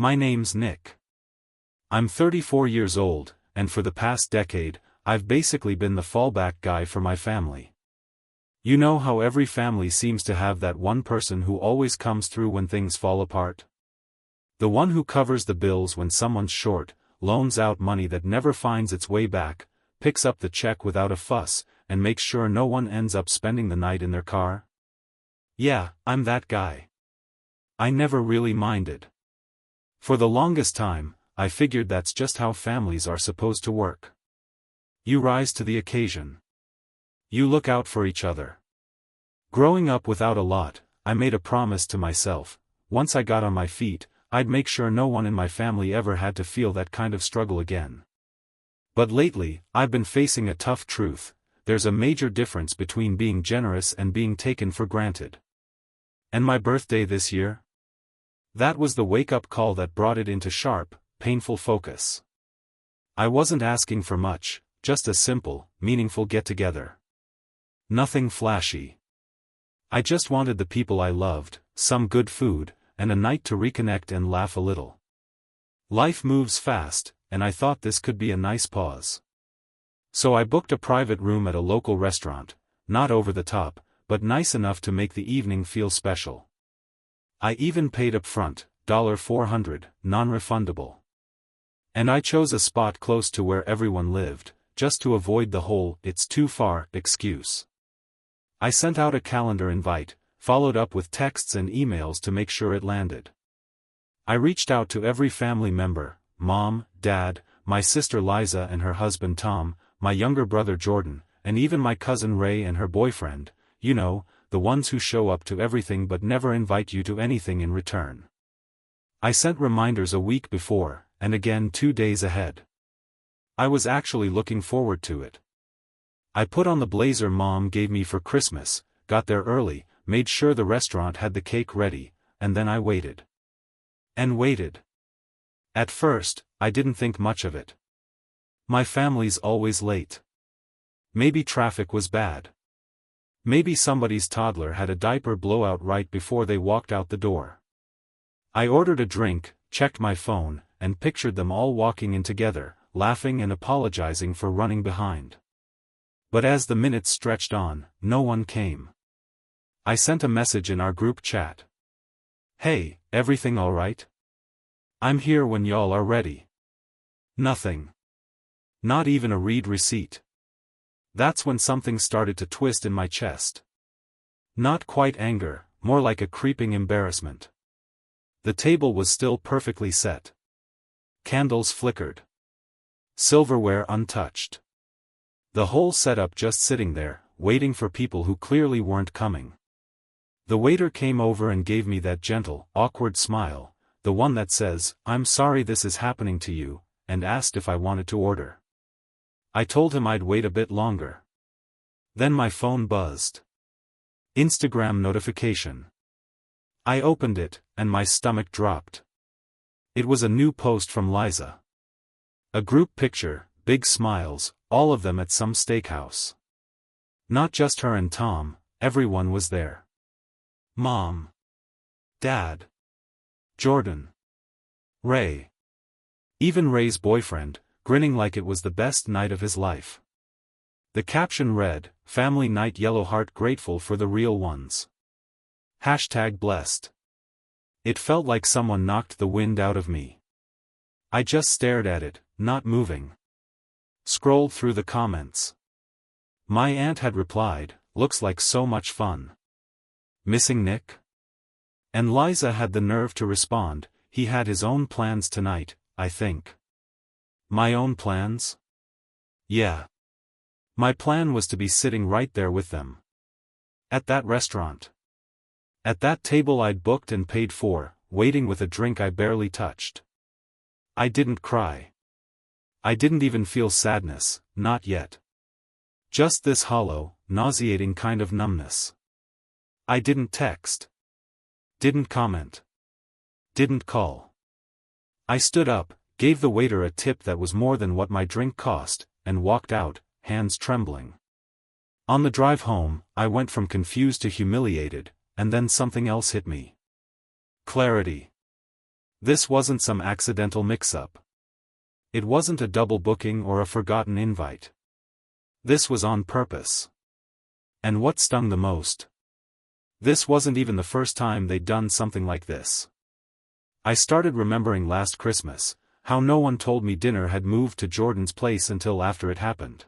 My name's Nick. I'm 34 years old, and for the past decade, I've basically been the fallback guy for my family. You know how every family seems to have that one person who always comes through when things fall apart? The one who covers the bills when someone's short, loans out money that never finds its way back, picks up the check without a fuss, and makes sure no one ends up spending the night in their car? Yeah, I'm that guy. I never really minded. For the longest time, I figured that's just how families are supposed to work. You rise to the occasion. You look out for each other. Growing up without a lot, I made a promise to myself: once I got on my feet, I'd make sure no one in my family ever had to feel that kind of struggle again. But lately, I've been facing a tough truth: there's a major difference between being generous and being taken for granted. And my birthday this year? That was the wake-up call that brought it into sharp, painful focus. I wasn't asking for much, just a simple, meaningful get-together. Nothing flashy. I just wanted the people I loved, some good food, and a night to reconnect and laugh a little. Life moves fast, and I thought this could be a nice pause. So I booked a private room at a local restaurant, not over the top, but nice enough to make the evening feel special. I even paid up front, $400, non-refundable. And I chose a spot close to where everyone lived, just to avoid the whole "it's too far" excuse. I sent out a calendar invite, followed up with texts and emails to make sure it landed. I reached out to every family member: Mom, Dad, my sister Liza and her husband Tom, my younger brother Jordan, and even my cousin Ray and her boyfriend, you know, the ones who show up to everything but never invite you to anything in return. I sent reminders a week before, and again 2 days ahead. I was actually looking forward to it. I put on the blazer Mom gave me for Christmas, got there early, made sure the restaurant had the cake ready, and then I waited. And waited. At first, I didn't think much of it. My family's always late. Maybe traffic was bad. Maybe somebody's toddler had a diaper blowout right before they walked out the door. I ordered a drink, checked my phone, and pictured them all walking in together, laughing and apologizing for running behind. But as the minutes stretched on, no one came. I sent a message in our group chat. "Hey, everything alright? I'm here when y'all are ready." Nothing. Not even a read receipt. That's when something started to twist in my chest. Not quite anger, more like a creeping embarrassment. The table was still perfectly set. Candles flickered. Silverware untouched. The whole setup just sitting there, waiting for people who clearly weren't coming. The waiter came over and gave me that gentle, awkward smile, the one that says, "I'm sorry this is happening to you," and asked if I wanted to order. I told him I'd wait a bit longer. Then my phone buzzed. Instagram notification. I opened it, and my stomach dropped. It was a new post from Liza. A group picture, big smiles, all of them at some steakhouse. Not just her and Tom, everyone was there. Mom. Dad. Jordan. Ray. Even Ray's boyfriend, grinning like it was the best night of his life. The caption read, "Family night, yellow heart, grateful for the real ones. #blessed. It felt like someone knocked the wind out of me. I just stared at it, not moving. Scrolled through the comments. My aunt had replied, "Looks like so much fun. Missing Nick?" And Liza had the nerve to respond, "He had his own plans tonight, I think." My own plans? Yeah. My plan was to be sitting right there with them. At that restaurant. At that table I'd booked and paid for, waiting with a drink I barely touched. I didn't cry. I didn't even feel sadness, not yet. Just this hollow, nauseating kind of numbness. I didn't text. Didn't comment. Didn't call. I stood up, gave the waiter a tip that was more than what my drink cost, and walked out, hands trembling. On the drive home, I went from confused to humiliated, and then something else hit me. Clarity. This wasn't some accidental mix-up. It wasn't a double booking or a forgotten invite. This was on purpose. And what stung the most? This wasn't even the first time they'd done something like this. I started remembering last Christmas, how no one told me dinner had moved to Jordan's place until after it happened.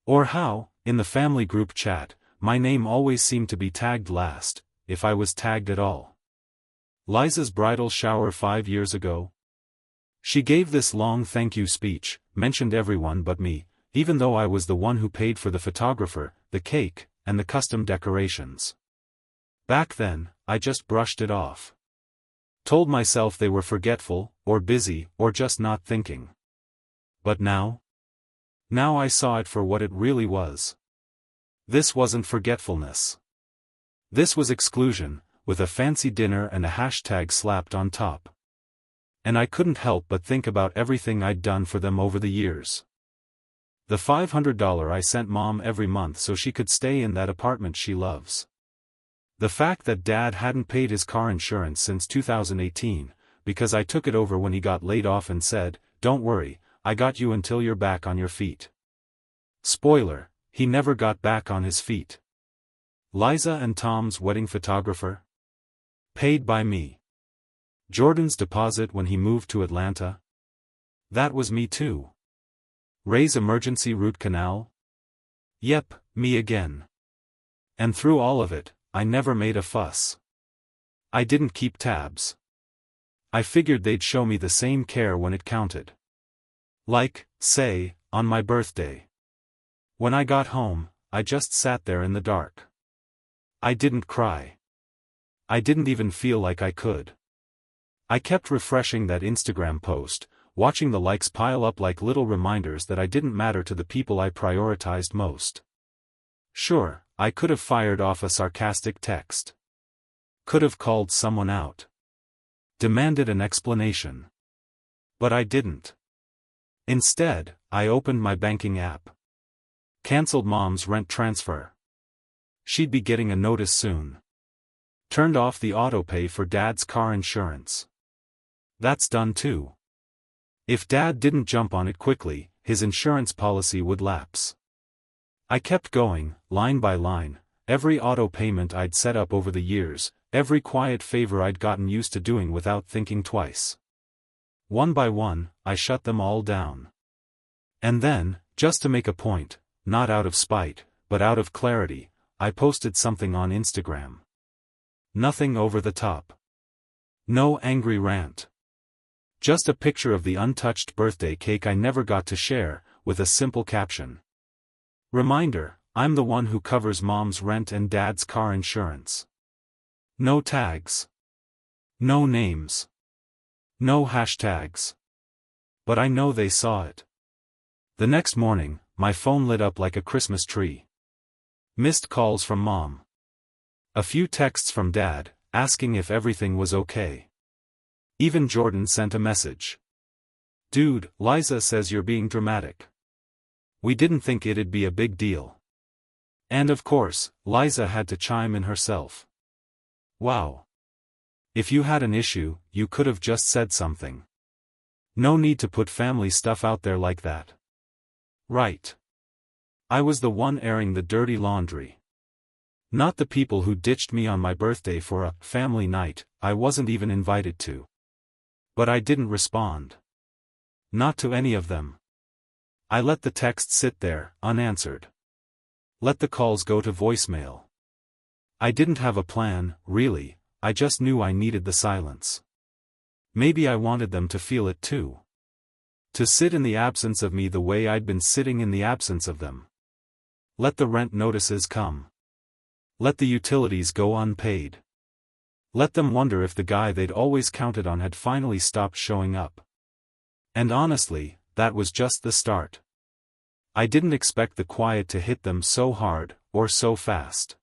Or how, in the family group chat, my name always seemed to be tagged last, if I was tagged at all. Liza's bridal shower 5 years ago? She gave this long thank you speech, mentioned everyone but me, even though I was the one who paid for the photographer, the cake, and the custom decorations. Back then, I just brushed it off. Told myself they were forgetful, or busy, or just not thinking. But now? Now I saw it for what it really was. This wasn't forgetfulness. This was exclusion, with a fancy dinner and a hashtag slapped on top. And I couldn't help but think about everything I'd done for them over the years. The $500 I sent Mom every month so she could stay in that apartment she loves. The fact that Dad hadn't paid his car insurance since 2018, because I took it over when he got laid off and said, "Don't worry, I got you until you're back on your feet." Spoiler, he never got back on his feet. Liza and Tom's wedding photographer? Paid by me. Jordan's deposit when he moved to Atlanta? That was me too. Ray's emergency root canal? Yep, me again. And through all of it, I never made a fuss. I didn't keep tabs. I figured they'd show me the same care when it counted. Like, say, on my birthday. When I got home, I just sat there in the dark. I didn't cry. I didn't even feel like I could. I kept refreshing that Instagram post, watching the likes pile up like little reminders that I didn't matter to the people I prioritized most. Sure, I could have fired off a sarcastic text. Could have called someone out. Demanded an explanation. But I didn't. Instead, I opened my banking app. Cancelled Mom's rent transfer. She'd be getting a notice soon. Turned off the autopay for Dad's car insurance. That's done too. If Dad didn't jump on it quickly, his insurance policy would lapse. I kept going, line by line, every auto payment I'd set up over the years, every quiet favor I'd gotten used to doing without thinking twice. One by one, I shut them all down. And then, just to make a point, not out of spite, but out of clarity, I posted something on Instagram. Nothing over the top. No angry rant. Just a picture of the untouched birthday cake I never got to share, with a simple caption. Reminder, I'm the one who covers Mom's rent and Dad's car insurance. No tags. No names. No hashtags. But I know they saw it. The next morning, my phone lit up like a Christmas tree. Missed calls from Mom. A few texts from Dad, asking if everything was okay. Even Jordan sent a message. "Dude, Liza says you're being dramatic. We didn't think it'd be a big deal." And of course, Liza had to chime in herself. Wow. If you had an issue, you could have just said something. No need to put family stuff out there like that. Right. I was the one airing the dirty laundry. Not the people who ditched me on my birthday for a family night I wasn't even invited to. But I didn't respond. Not to any of them. I let the text sit there, unanswered. Let the calls go to voicemail. I didn't have a plan, really, I just knew I needed the silence. Maybe I wanted them to feel it too. To sit in the absence of me the way I'd been sitting in the absence of them. Let the rent notices come. Let the utilities go unpaid. Let them wonder if the guy they'd always counted on had finally stopped showing up. And honestly, that was just the start. I didn't expect the quiet to hit them so hard, or so fast.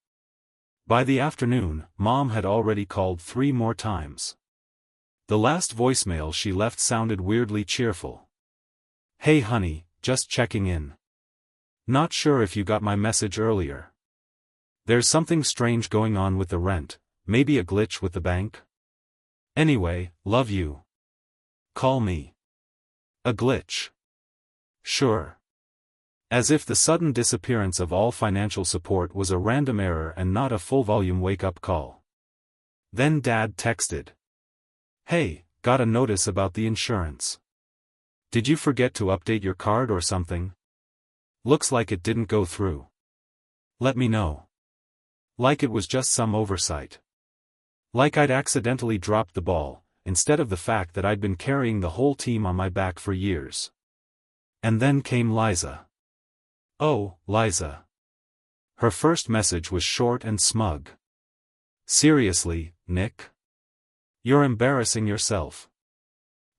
By the afternoon, Mom had already called 3 more times. The last voicemail she left sounded weirdly cheerful. "Hey honey, just checking in. Not sure if you got my message earlier. There's something strange going on with the rent, maybe a glitch with the bank?" Anyway, love you. Call me a glitch. Sure. As if the sudden disappearance of all financial support was a random error and not a full-volume wake-up call. Then Dad texted. Hey, got a notice about the insurance. Did you forget to update your card or something? Looks like it didn't go through. Let me know. Like it was just some oversight. Like I'd accidentally dropped the ball, instead of the fact that I'd been carrying the whole team on my back for years. And then came Liza. Oh, Liza. Her first message was short and smug. Seriously, Nick? You're embarrassing yourself.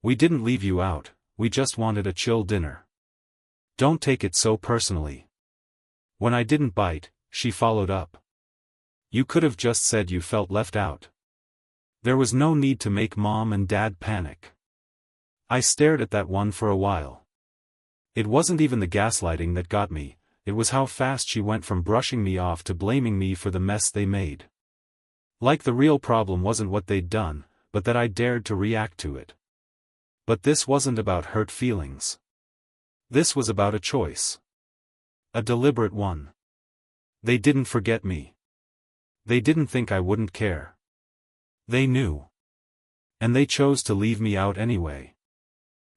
We didn't leave you out, we just wanted a chill dinner. Don't take it so personally. When I didn't bite, she followed up. You could have just said you felt left out. There was no need to make Mom and Dad panic. I stared at that one for a while. It wasn't even the gaslighting that got me, it was how fast she went from brushing me off to blaming me for the mess they made. Like the real problem wasn't what they'd done, but that I dared to react to it. But this wasn't about hurt feelings. This was about a choice. A deliberate one. They didn't forget me. They didn't think I wouldn't care. They knew. And they chose to leave me out anyway.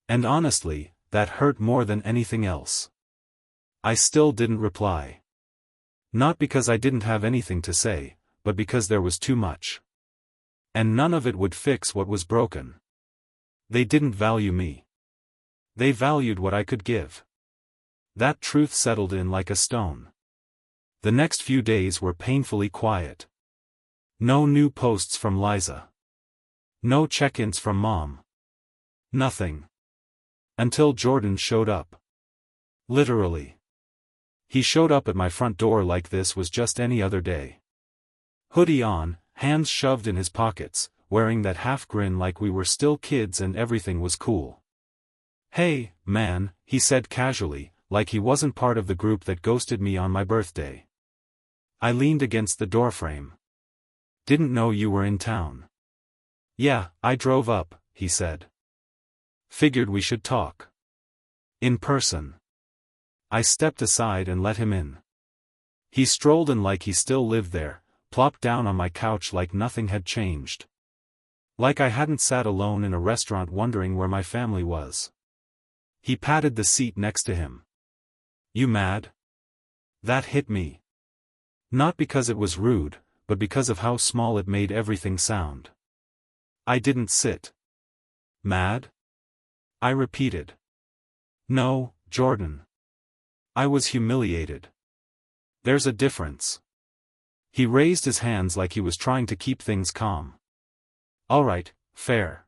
And honestly, that hurt more than anything else. I still didn't reply. Not because I didn't have anything to say, but because there was too much. And none of it would fix what was broken. They didn't value me. They valued what I could give. That truth settled in like a stone. The next few days were painfully quiet. No new posts from Liza. No check-ins from Mom. Nothing. Until Jordan showed up. Literally. He showed up at my front door like this was just any other day. Hoodie on, hands shoved in his pockets, wearing that half grin like we were still kids and everything was cool. Hey, man, he said casually, like he wasn't part of the group that ghosted me on my birthday. I leaned against the doorframe. Didn't know you were in town. Yeah, I drove up, he said. Figured we should talk. In person. I stepped aside and let him in. He strolled in like he still lived there, plopped down on my couch like nothing had changed. Like I hadn't sat alone in a restaurant wondering where my family was. He patted the seat next to him. You mad? That hit me. Not because it was rude, but because of how small it made everything sound. I didn't sit. Mad? I repeated. No, Jordan. I was humiliated. There's a difference. He raised his hands like he was trying to keep things calm. Alright, fair.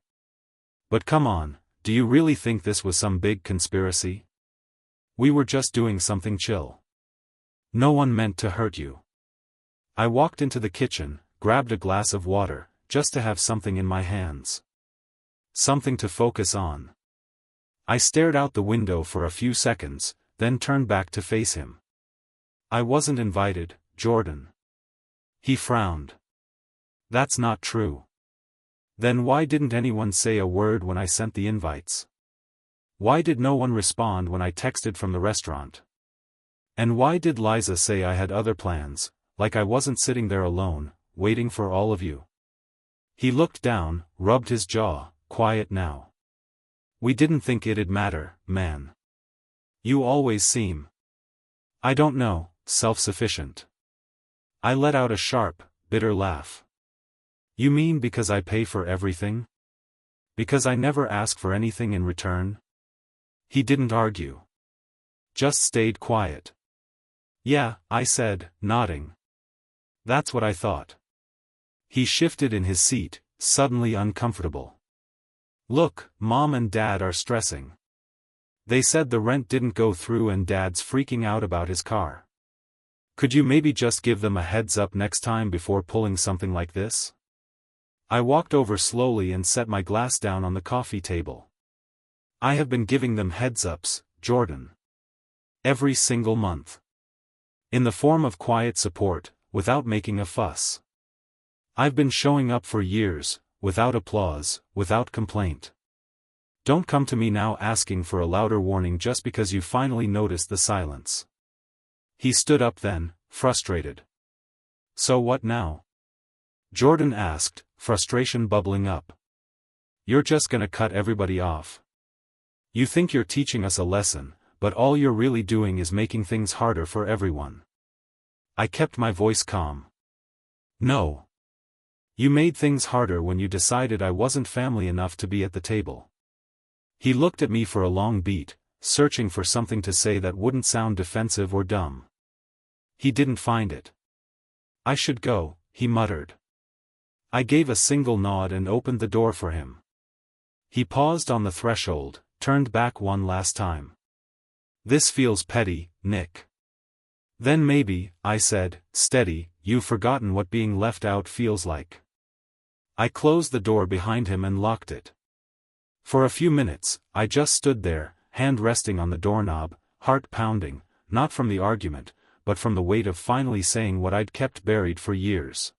But come on, do you really think this was some big conspiracy? We were just doing something chill. No one meant to hurt you. I walked into the kitchen, grabbed a glass of water, just to have something in my hands. Something to focus on. I stared out the window for a few seconds, then turned back to face him. I wasn't invited, Jordan. He frowned. That's not true. Then why didn't anyone say a word when I sent the invites? Why did no one respond when I texted from the restaurant? And why did Liza say I had other plans, like I wasn't sitting there alone, waiting for all of you? He looked down, rubbed his jaw, quiet now. We didn't think it'd matter, man. You always seem, I don't know, self-sufficient. I let out a sharp, bitter laugh. You mean because I pay for everything? Because I never ask for anything in return? He didn't argue. Just stayed quiet. Yeah, I said, nodding. That's what I thought. He shifted in his seat, suddenly uncomfortable. Look, Mom and Dad are stressing. They said the rent didn't go through and Dad's freaking out about his car. Could you maybe just give them a heads up next time before pulling something like this? I walked over slowly and set my glass down on the coffee table. I have been giving them heads ups, Jordan. Every single month. In the form of quiet support, without making a fuss. I've been showing up for years, without applause, without complaint. Don't come to me now asking for a louder warning just because you finally noticed the silence. He stood up then, frustrated. So what now? Jordan asked, frustration bubbling up. You're just gonna cut everybody off. You think you're teaching us a lesson, but all you're really doing is making things harder for everyone. I kept my voice calm. No. You made things harder when you decided I wasn't family enough to be at the table. He looked at me for a long beat, searching for something to say that wouldn't sound defensive or dumb. He didn't find it. I should go, he muttered. I gave a single nod and opened the door for him. He paused on the threshold, turned back one last time. This feels petty, Nick. Then maybe, I said, steady, you've forgotten what being left out feels like. I closed the door behind him and locked it. For a few minutes, I just stood there, hand resting on the doorknob, heart pounding, not from the argument, but from the weight of finally saying what I'd kept buried for years.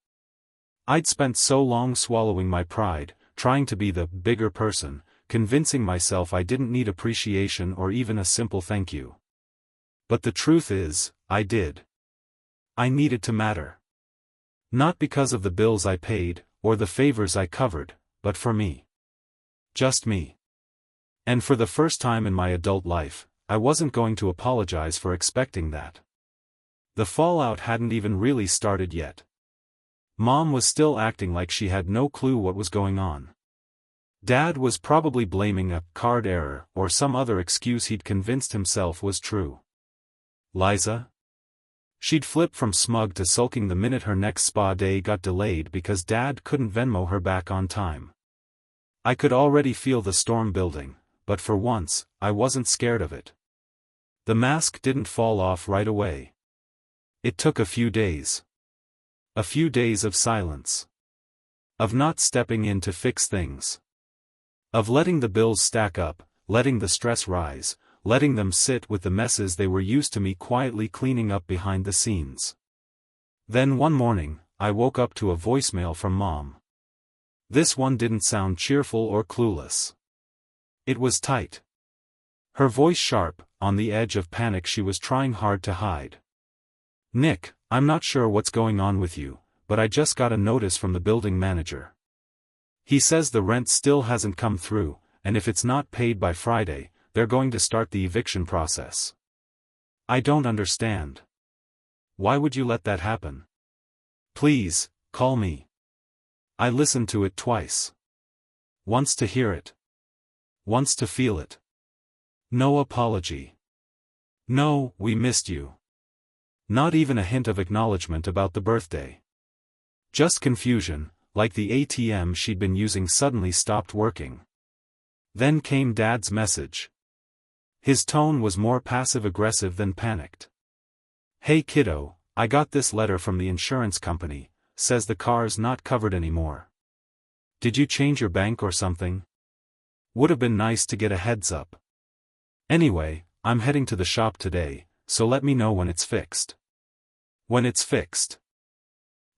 I'd spent so long swallowing my pride, trying to be the bigger person, convincing myself I didn't need appreciation or even a simple thank you. But the truth is, I did. I needed to matter. Not because of the bills I paid, or the favors I covered, but for me. Just me. And for the first time in my adult life, I wasn't going to apologize for expecting that. The fallout hadn't even really started yet. Mom was still acting like she had no clue what was going on. Dad was probably blaming a card error or some other excuse he'd convinced himself was true. Liza? She'd flipped from smug to sulking the minute her next spa day got delayed because Dad couldn't Venmo her back on time. I could already feel the storm building, but for once, I wasn't scared of it. The mask didn't fall off right away. It took a few days. A few days of silence. Of not stepping in to fix things. Of letting the bills stack up, letting the stress rise, letting them sit with the messes they were used to me quietly cleaning up behind the scenes. Then one morning, I woke up to a voicemail from Mom. This one didn't sound cheerful or clueless. It was tight. Her voice sharp, on the edge of panic she was trying hard to hide. Nick, I'm not sure what's going on with you, but I just got a notice from the building manager. He says the rent still hasn't come through, and if it's not paid by Friday, they're going to start the eviction process. I don't understand. Why would you let that happen? Please, call me. I listened to it twice. Once to hear it. Once to feel it. No apology. No, we missed you. Not even a hint of acknowledgement about the birthday. Just confusion, like the ATM she'd been using suddenly stopped working. Then came Dad's message. His tone was more passive-aggressive than panicked. Hey kiddo, I got this letter from the insurance company, says the car's not covered anymore. Did you change your bank or something? Would have been nice to get a heads up. Anyway, I'm heading to the shop today, so let me know when it's fixed. When it's fixed.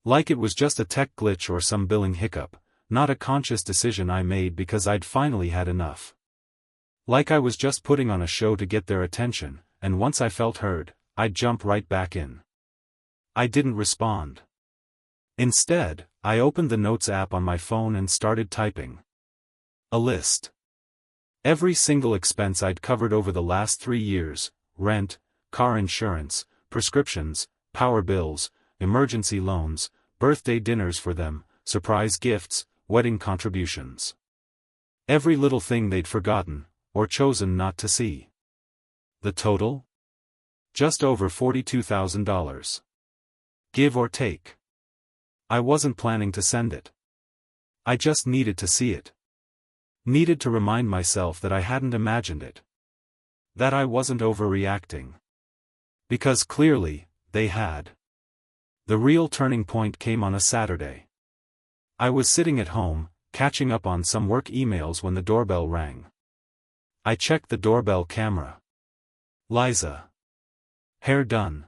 Like it was just a tech glitch or some billing hiccup, not a conscious decision I made because I'd finally had enough. Like I was just putting on a show to get their attention, and once I felt heard, I'd jump right back in. I didn't respond. Instead, I opened the Notes app on my phone and started typing. A list. Every single expense I'd covered over the last 3 years, rent, car insurance, prescriptions, power bills, emergency loans, birthday dinners for them, surprise gifts, wedding contributions. Every little thing they'd forgotten, or chosen not to see. The total? Just over $42,000. Give or take. I wasn't planning to send it. I just needed to see it. Needed to remind myself that I hadn't imagined it. That I wasn't overreacting. Because clearly, they had. The real turning point came on a Saturday. I was sitting at home, catching up on some work emails when the doorbell rang. I checked the doorbell camera. Liza. Hair done.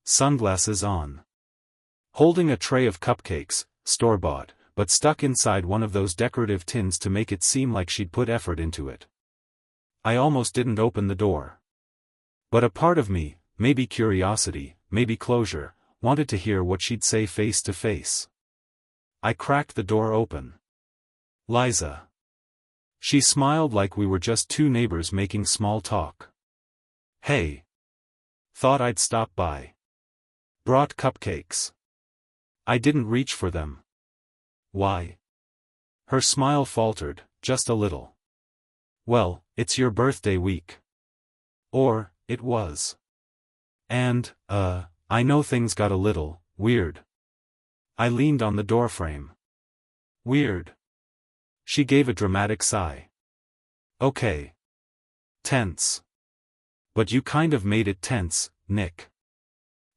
Sunglasses on. Holding a tray of cupcakes, store-bought, but stuck inside one of those decorative tins to make it seem like she'd put effort into it. I almost didn't open the door. But a part of me, maybe curiosity, maybe closure, wanted to hear what she'd say face to face. I cracked the door open. Liza. She smiled like we were just two neighbors making small talk. Hey. Thought I'd stop by. Brought cupcakes. I didn't reach for them. Why? Her smile faltered, just a little. Well, it's your birthday week. Or, it was. And, I know things got a little weird. I leaned on the doorframe. Weird. She gave a dramatic sigh. Okay. Tense. But you kind of made it tense, Nick.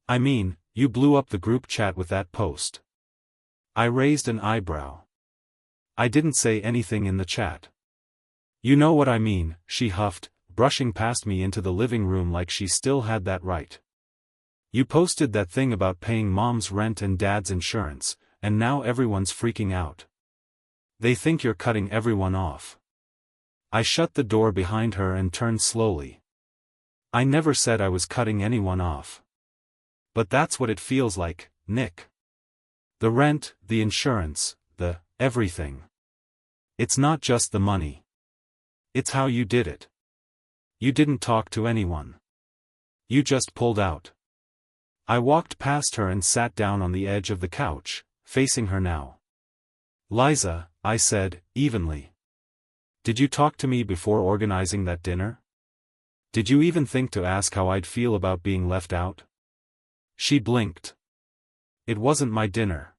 I mean, you blew up the group chat with that post. I raised an eyebrow. I didn't say anything in the chat. You know what I mean, she huffed, brushing past me into the living room like she still had that right. You posted that thing about paying mom's rent and dad's insurance, and now everyone's freaking out. They think you're cutting everyone off. I shut the door behind her and turned slowly. I never said I was cutting anyone off. But that's what it feels like, Nick. The rent, the insurance, the everything. It's not just the money. It's how you did it. You didn't talk to anyone. You just pulled out. I walked past her and sat down on the edge of the couch, facing her now. Liza, I said, evenly. Did you talk to me before organizing that dinner? Did you even think to ask how I'd feel about being left out? She blinked. It wasn't my dinner.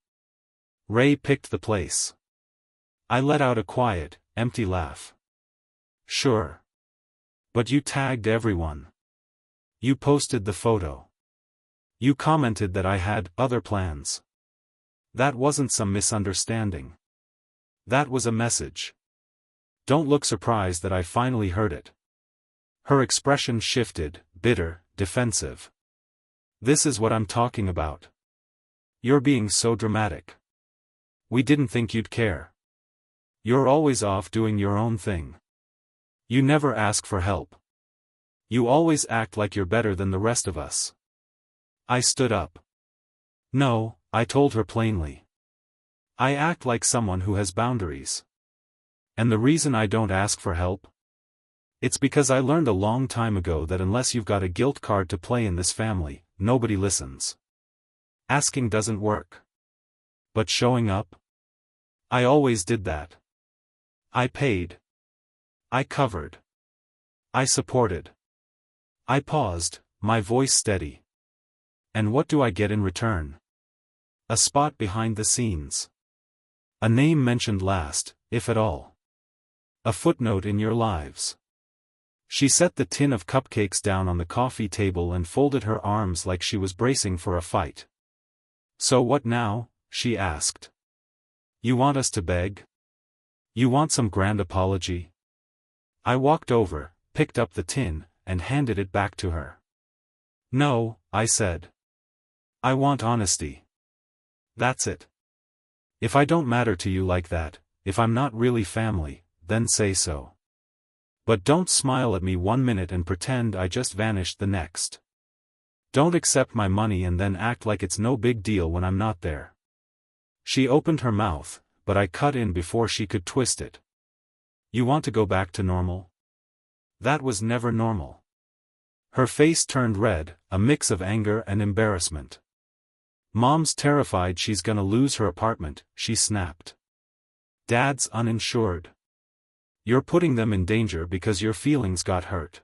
Ray picked the place. I let out a quiet, empty laugh. Sure. But you tagged everyone. You posted the photo. You commented that I had other plans. That wasn't some misunderstanding. That was a message. Don't look surprised that I finally heard it. Her expression shifted, bitter, defensive. This is what I'm talking about. You're being so dramatic. We didn't think you'd care. You're always off doing your own thing. You never ask for help. You always act like you're better than the rest of us. I stood up. No, I told her plainly. I act like someone who has boundaries. And the reason I don't ask for help? It's because I learned a long time ago that unless you've got a guilt card to play in this family, nobody listens. Asking doesn't work. But showing up? I always did that. I paid. I covered. I supported. I paused, my voice steady. And what do I get in return? A spot behind the scenes. A name mentioned last, if at all. A footnote in your lives. She set the tin of cupcakes down on the coffee table and folded her arms like she was bracing for a fight. So what now? She asked. You want us to beg? You want some grand apology? I walked over, picked up the tin, and handed it back to her. No, I said. I want honesty. That's it. If I don't matter to you like that, if I'm not really family, then say so. But don't smile at me 1 minute and pretend I just vanished the next. Don't accept my money and then act like it's no big deal when I'm not there. She opened her mouth, but I cut in before she could twist it. You want to go back to normal? That was never normal. Her face turned red, a mix of anger and embarrassment. Mom's terrified she's gonna lose her apartment, she snapped. Dad's uninsured. You're putting them in danger because your feelings got hurt.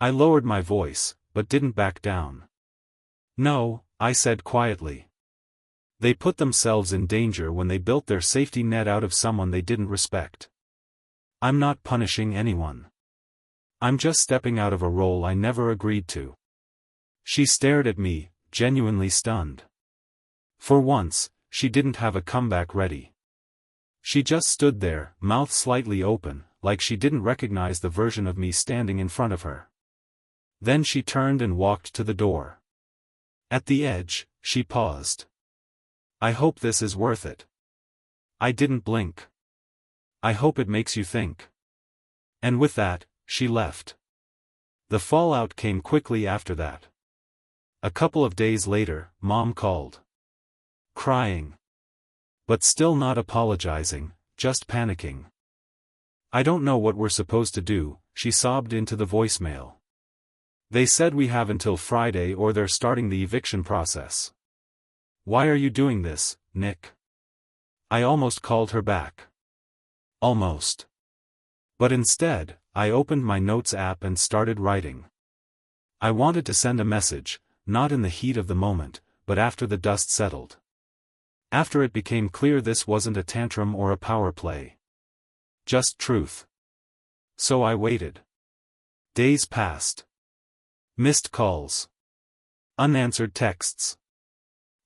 I lowered my voice, but didn't back down. No, I said quietly. They put themselves in danger when they built their safety net out of someone they didn't respect. I'm not punishing anyone. I'm just stepping out of a role I never agreed to. She stared at me, genuinely stunned. For once, she didn't have a comeback ready. She just stood there, mouth slightly open, like she didn't recognize the version of me standing in front of her. Then she turned and walked to the door. At the edge, she paused. I hope this is worth it. I didn't blink. I hope it makes you think. And with that, she left. The fallout came quickly after that. A couple of days later, Mom called. Crying. But still not apologizing, just panicking. I don't know what we're supposed to do, she sobbed into the voicemail. They said we have until Friday or they're starting the eviction process. Why are you doing this, Nick? I almost called her back. Almost. But instead, I opened my notes app and started writing. I wanted to send a message, not in the heat of the moment, but after the dust settled. After it became clear this wasn't a tantrum or a power play. Just truth. So I waited. Days passed. Missed calls. Unanswered texts.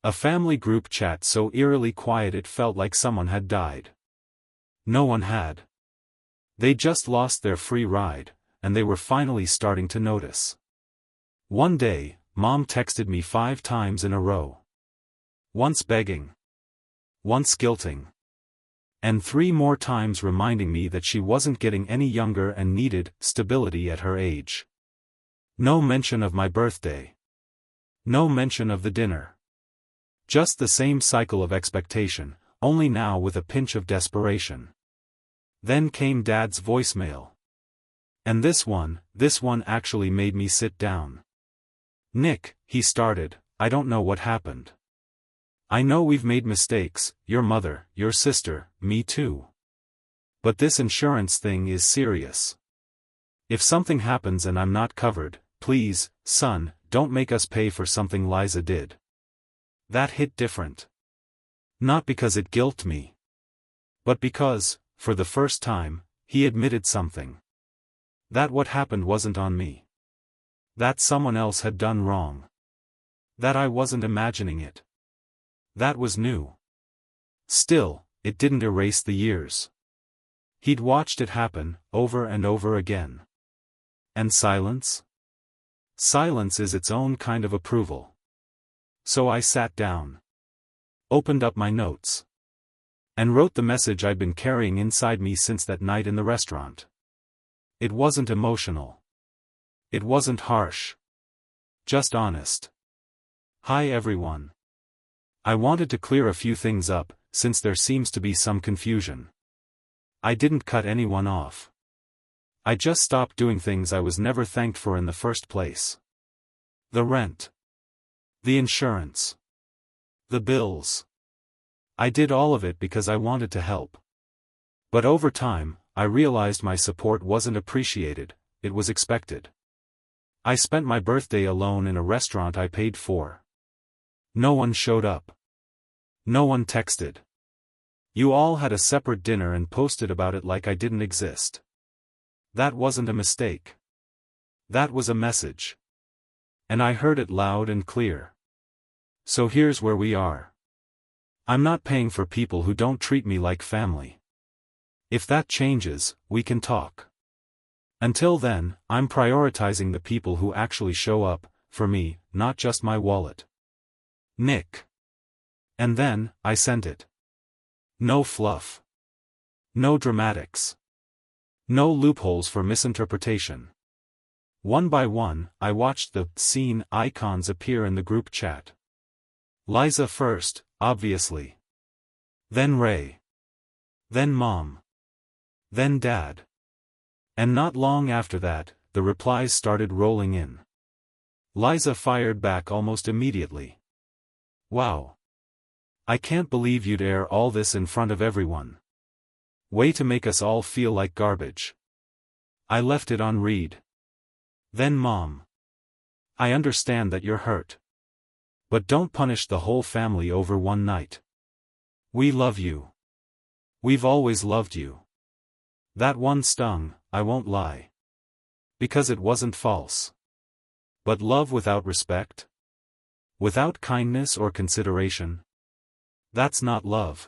A family group chat so eerily quiet it felt like someone had died. No one had. They just lost their free ride, and they were finally starting to notice. One day, Mom texted me 5 times in a row. Once begging. Once guilting. And 3 more times reminding me that she wasn't getting any younger and needed stability at her age. No mention of my birthday. No mention of the dinner. Just the same cycle of expectation, only now with a pinch of desperation. Then came Dad's voicemail. And this one actually made me sit down. Nick, he started, I don't know what happened. I know we've made mistakes, your mother, your sister, me too. But this insurance thing is serious. If something happens and I'm not covered, please, son, don't make us pay for something Liza did. That hit different. Not because it guilted me. But because, for the first time, he admitted something. That what happened wasn't on me. That someone else had done wrong. That I wasn't imagining it. That was new. Still, it didn't erase the years. He'd watched it happen, over and over again. And silence? Silence is its own kind of approval. So I sat down. Opened up my notes. And wrote the message I'd been carrying inside me since that night in the restaurant. It wasn't emotional. It wasn't harsh. Just honest. Hi everyone. I wanted to clear a few things up, since there seems to be some confusion. I didn't cut anyone off. I just stopped doing things I was never thanked for in the first place. The rent. The insurance. The bills. I did all of it because I wanted to help. But over time, I realized my support wasn't appreciated, it was expected. I spent my birthday alone in a restaurant I paid for. No one showed up. No one texted. You all had a separate dinner and posted about it like I didn't exist. That wasn't a mistake. That was a message. And I heard it loud and clear. So here's where we are. I'm not paying for people who don't treat me like family. If that changes, we can talk. Until then, I'm prioritizing the people who actually show up, for me, not just my wallet. Nick. And then, I sent it. No fluff. No dramatics. No loopholes for misinterpretation. One by one, I watched the scene icons appear in the group chat. Liza first, obviously. Then Ray. Then Mom. Then Dad. And not long after that, the replies started rolling in. Liza fired back almost immediately. Wow. I can't believe you'd air all this in front of everyone. Way to make us all feel like garbage. I left it on read. Then Mom. I understand that you're hurt. But don't punish the whole family over one night. We love you. We've always loved you. That one stung, I won't lie. Because it wasn't false. But love without respect? Without kindness or consideration? That's not love.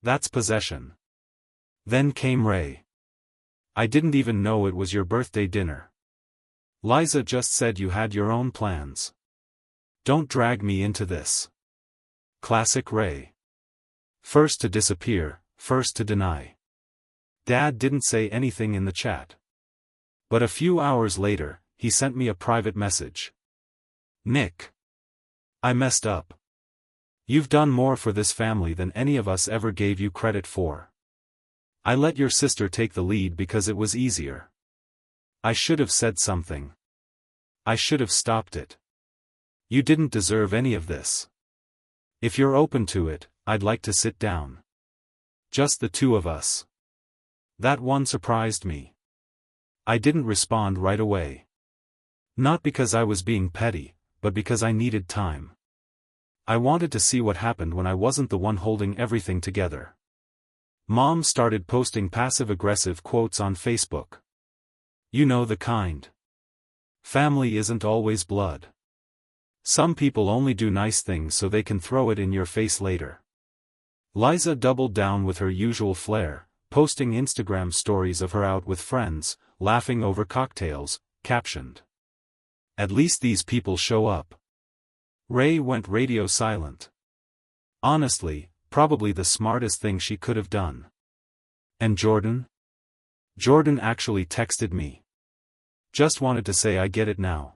That's possession. Then came Ray. I didn't even know it was your birthday dinner. Liza just said you had your own plans. Don't drag me into this. Classic Ray. First to disappear, first to deny. Dad didn't say anything in the chat. But a few hours later, he sent me a private message. Nick. I messed up. You've done more for this family than any of us ever gave you credit for. I let your sister take the lead because it was easier. I should have said something. I should have stopped it. You didn't deserve any of this. If you're open to it, I'd like to sit down. Just the two of us. That one surprised me. I didn't respond right away. Not because I was being petty, but because I needed time. I wanted to see what happened when I wasn't the one holding everything together. Mom started posting passive-aggressive quotes on Facebook. You know the kind. Family isn't always blood. Some people only do nice things so they can throw it in your face later. Liza doubled down with her usual flair, posting Instagram stories of her out with friends, laughing over cocktails, captioned. At least these people show up. Ray went radio silent. Honestly, probably the smartest thing she could have done. And Jordan? Jordan actually texted me. Just wanted to say I get it now.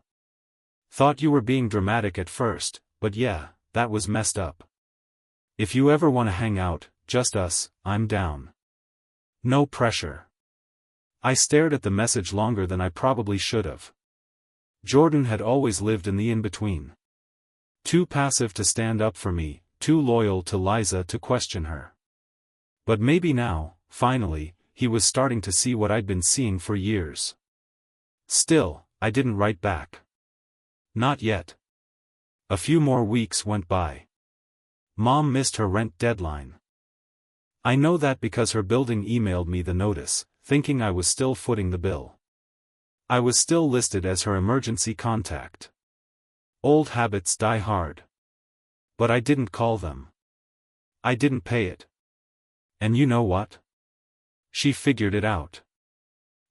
Thought you were being dramatic at first, but yeah, that was messed up. If you ever want to hang out, just us, I'm down. No pressure. I stared at the message longer than I probably should have. Jordan had always lived in the in-between. Too passive to stand up for me, too loyal to Liza to question her. But maybe now, finally, he was starting to see what I'd been seeing for years. Still, I didn't write back. Not yet. A few more weeks went by. Mom missed her rent deadline. I know that because her building emailed me the notice, thinking I was still footing the bill. I was still listed as her emergency contact. Old habits die hard. But I didn't call them. I didn't pay it. And you know what? She figured it out.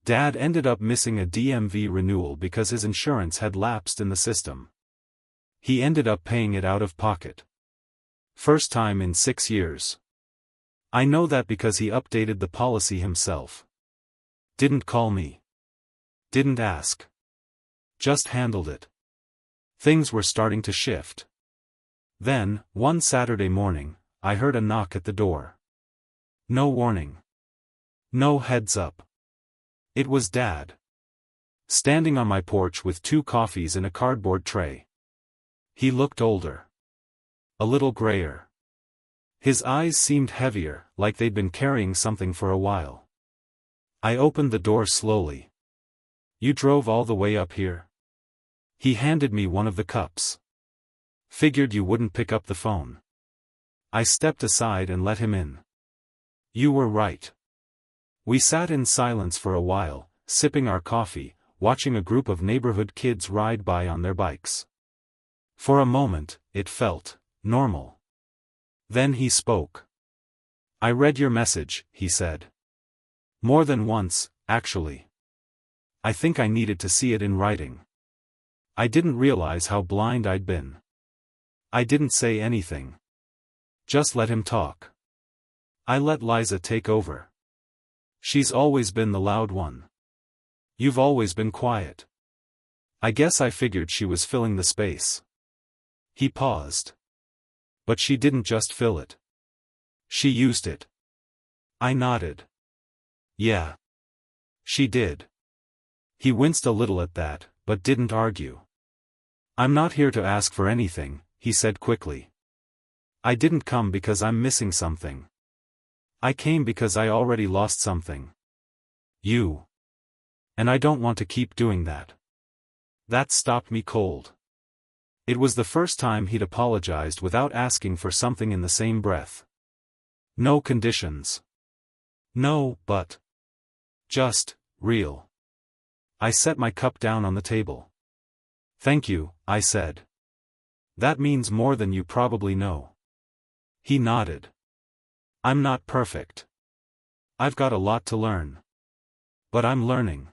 Dad ended up missing a DMV renewal because his insurance had lapsed in the system. He ended up paying it out of pocket. First time in 6 years. I know that because he updated the policy himself. Didn't call me. Didn't ask. Just handled it. Things were starting to shift. Then, one Saturday morning, I heard a knock at the door. No warning. No heads up. It was Dad. Standing on my porch with 2 coffees in a cardboard tray. He looked older. A little grayer. His eyes seemed heavier, like they'd been carrying something for a while. I opened the door slowly. You drove all the way up here? He handed me one of the cups. Figured you wouldn't pick up the phone. I stepped aside and let him in. You were right. We sat in silence for a while, sipping our coffee, watching a group of neighborhood kids ride by on their bikes. For a moment, it felt normal. Then he spoke. I read your message, he said. More than once, actually. I think I needed to see it in writing. I didn't realize how blind I'd been. I didn't say anything. Just let him talk. I let Liza take over. She's always been the loud one. You've always been quiet. I guess I figured she was filling the space. He paused. But she didn't just fill it. She used it. I nodded. Yeah. She did. He winced a little at that, but didn't argue. I'm not here to ask for anything, he said quickly. I didn't come because I'm missing something. I came because I already lost something. You. And I don't want to keep doing that. That stopped me cold. It was the first time he'd apologized without asking for something in the same breath. No conditions. No, but. Just, real. I set my cup down on the table. Thank you, I said. That means more than you probably know. He nodded. I'm not perfect. I've got a lot to learn. But I'm learning.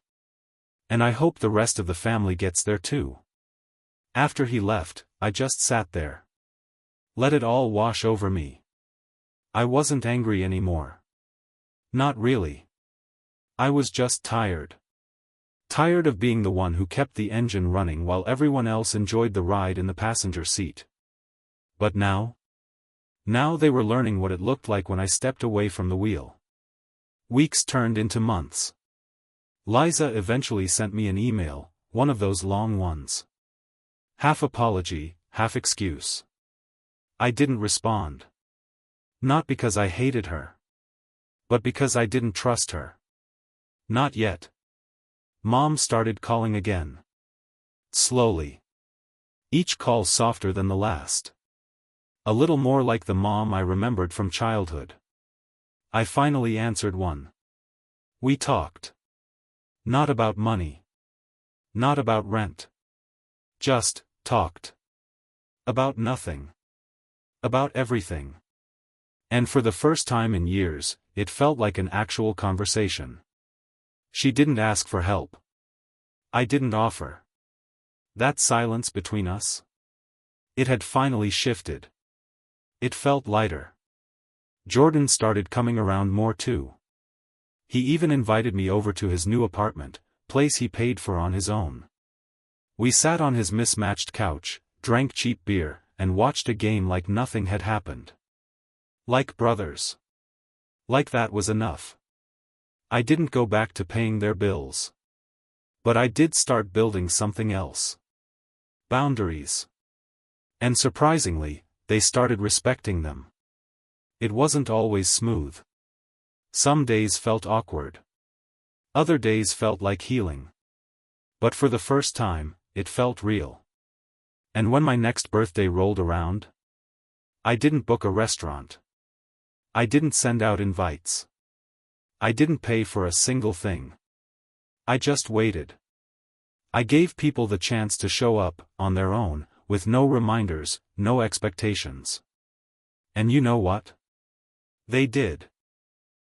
And I hope the rest of the family gets there too. After he left, I just sat there. Let it all wash over me. I wasn't angry anymore. Not really. I was just tired. Tired of being the one who kept the engine running while everyone else enjoyed the ride in the passenger seat. But now? Now they were learning what it looked like when I stepped away from the wheel. Weeks turned into months. Liza eventually sent me an email, one of those long ones. Half apology, half excuse. I didn't respond. Not because I hated her. But because I didn't trust her. Not yet. Mom started calling again. Slowly. Each call softer than the last. A little more like the mom I remembered from childhood. I finally answered one. We talked. Not about money. Not about rent. Just talked. About nothing. About everything. And for the first time in years, it felt like an actual conversation. She didn't ask for help. I didn't offer. That silence between us? It had finally shifted. It felt lighter. Jordan started coming around more too. He even invited me over to his new apartment, place he paid for on his own. We sat on his mismatched couch, drank cheap beer, and watched a game like nothing had happened. Like brothers. Like that was enough. I didn't go back to paying their bills. But I did start building something else. Boundaries. And surprisingly, they started respecting them. It wasn't always smooth. Some days felt awkward. Other days felt like healing. But for the first time, it felt real. And when my next birthday rolled around, I didn't book a restaurant. I didn't send out invites. I didn't pay for a single thing. I just waited. I gave people the chance to show up, on their own, with no reminders, no expectations. And you know what? They did.